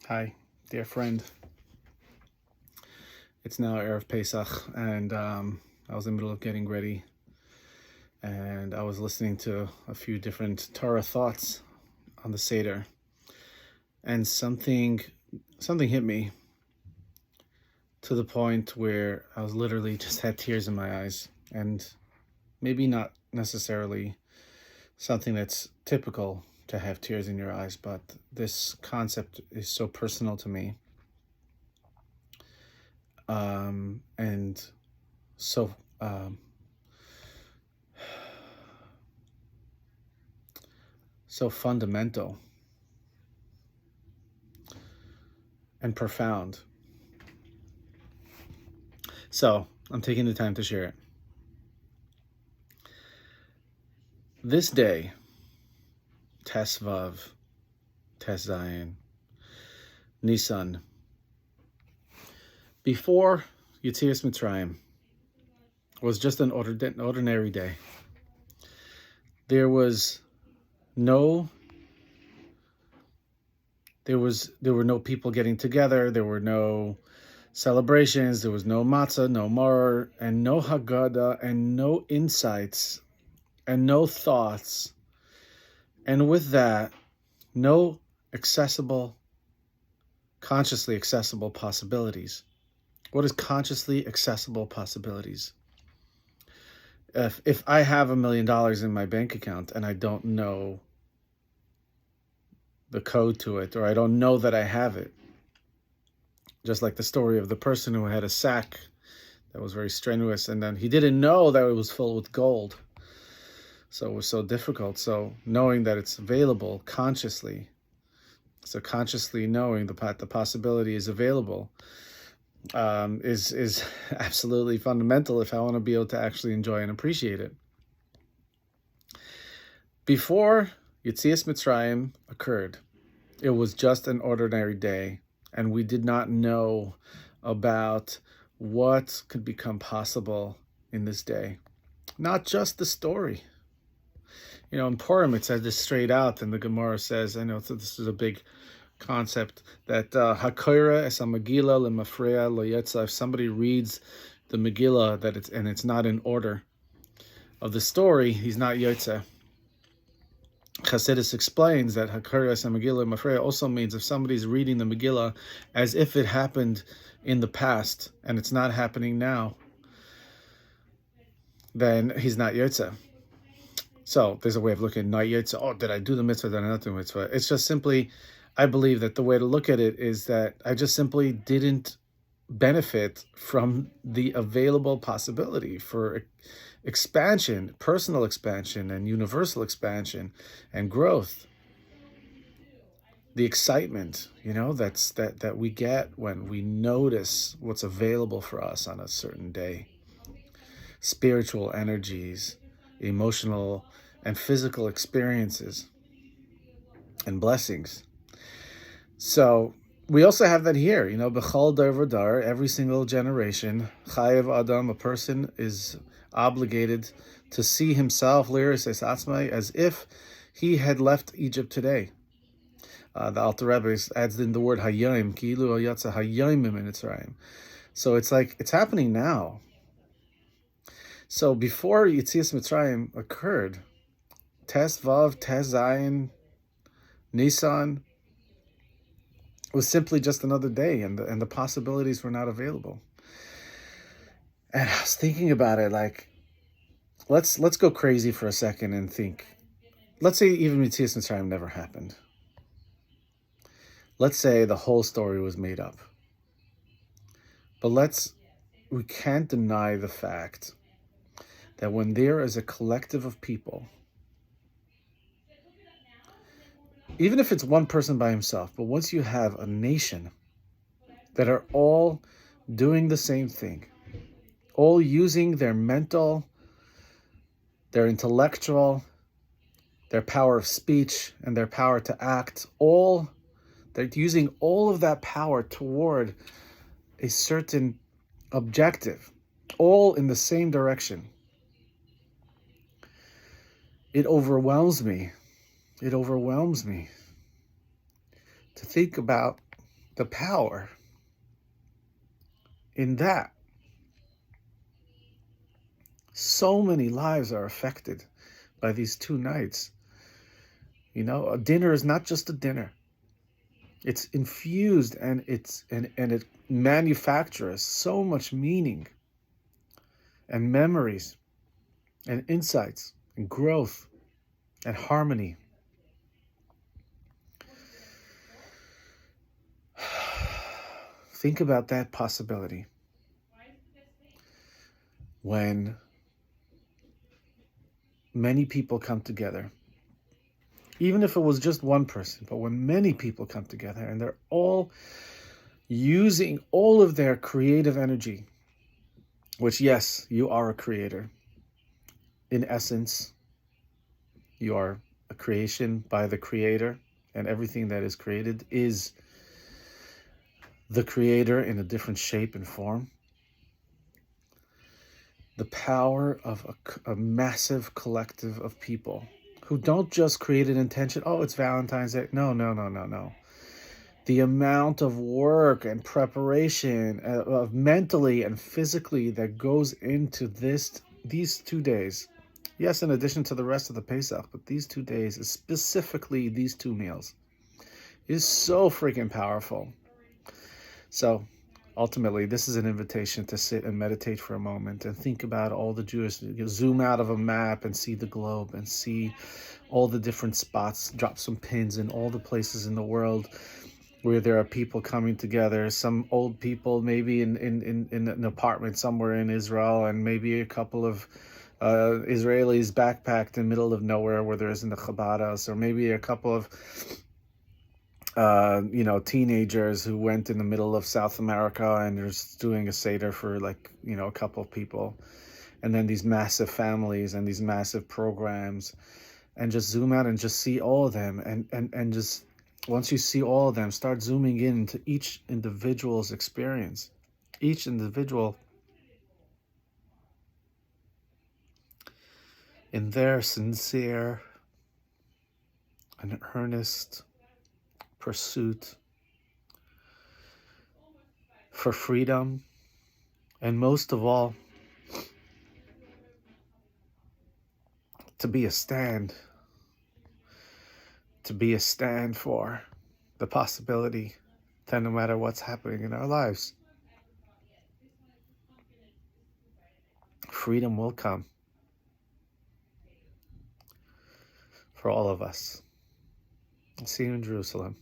Hi, dear friend. It's now Erev Pesach, and I was in the middle of getting ready, and I was listening to a few different Torah thoughts on the Seder, and something hit me to the point where I was literally just had tears in my eyes, and maybe not necessarily something that's typical to have tears in your eyes, but this concept is so personal to me, and so so fundamental and profound. So I'm taking the time to share it. This day, Tes Vav, Tes Zayin, Nisan, before Yetzias Mitzrayim, was just an ordinary day. There was no there were no people getting together. There were no celebrations. There was no matzah, no maror, and no Haggadah, and no insights, and no thoughts. And with that, no consciously accessible possibilities. What is consciously accessible possibilities? If I have $1 million in my bank account and I don't know the code to it, or I don't know that I have it, just like the story of the person who had a sack that was very strenuous, and then he didn't know that it was filled with gold. So it was so difficult. So knowing that it's available consciously, so consciously knowing the possibility is available, is absolutely fundamental if I want to be able to actually enjoy and appreciate it. Before Yetzias Mitzrayim occurred, it was just an ordinary day, and we did not know about what could become possible in this day. Not just the story. In Purim, it says this straight out, and the Gemara says, I know this is a big concept, that Hakoira es Megillah lemafreya lo yetza. If somebody reads the Megillah and it's not in order of the story, he's not yotze. Chassidus explains that Hakoira es Megillah lemafreya also means if somebody's reading the Megillah as if it happened in the past and it's not happening now, then he's not yotze. So there's a way of looking at not yotze. Oh, did I do the mitzvah? Did I not do the mitzvah? It's just simply, I believe that the way to look at it is that I just simply didn't benefit from the available possibility for expansion, personal expansion and universal expansion and growth. The excitement, that we get when we notice what's available for us on a certain day. Spiritual energies, emotional and physical experiences and blessings. So we also have that here, b'chol dar v'dar, every single generation, chayev adam, a person is obligated to see himself, liris es atzmai, as if he had left Egypt today. The Alter Rebbe adds in the word hayayim, ki'ilu hayatza hayayim in Mitzrayim. So it's like, it's happening now. So before Yetzias Mitzrayim occurred, Tes Vav, Tes Zayin, Nisan, was simply just another day, and the possibilities were not available. And I was thinking about it, like, let's go crazy for a second and think. Let's say even Yetzias Mitzrayim never happened. Let's say the whole story was made up. But we can't deny the fact that when there is a collective of people, even if it's one person by himself, but once you have a nation that are all doing the same thing, all using their mental, their intellectual, their power of speech, and their power to act, they're using all of that power toward a certain objective, all in the same direction. It overwhelms me. It overwhelms me to think about the power in that. So many lives are affected by these 2 nights. A dinner is not just a dinner. It's infused, and it manufactures so much meaning and memories and insights and growth and harmony. Think about that possibility when many people come together, even if it was just one person, but when many people come together and they're all using all of their creative energy, which, yes, you are a creator. In essence, you are a creation by the Creator, and everything that is created is the Creator in a different shape and form. The power of a massive collective of people who don't just create an intention, oh, it's Valentine's Day. No, no, no, no, no. The amount of work and preparation of mentally and physically that goes into these 2 days. Yes, in addition to the rest of the Pesach, but these 2 days, specifically these 2 meals, is so freaking powerful. So ultimately, this is an invitation to sit and meditate for a moment and think about all the Jewish, zoom out of a map and see the globe and see all the different spots, drop some pins in all the places in the world where there are people coming together, some old people maybe in an apartment somewhere in Israel, and maybe a couple of Israelis backpacked in the middle of nowhere where there isn't a Chabad house, or maybe a couple of teenagers who went in the middle of South America and they're just doing a Seder for a couple of people. And then these massive families and these massive programs, and just zoom out and just see all of them. And just, once you see all of them, start zooming into each individual's experience, each individual in their sincere and earnest pursuit for freedom, and most of all, to be a stand for the possibility that no matter what's happening in our lives, freedom will come for all of us. I'll see you in Jerusalem.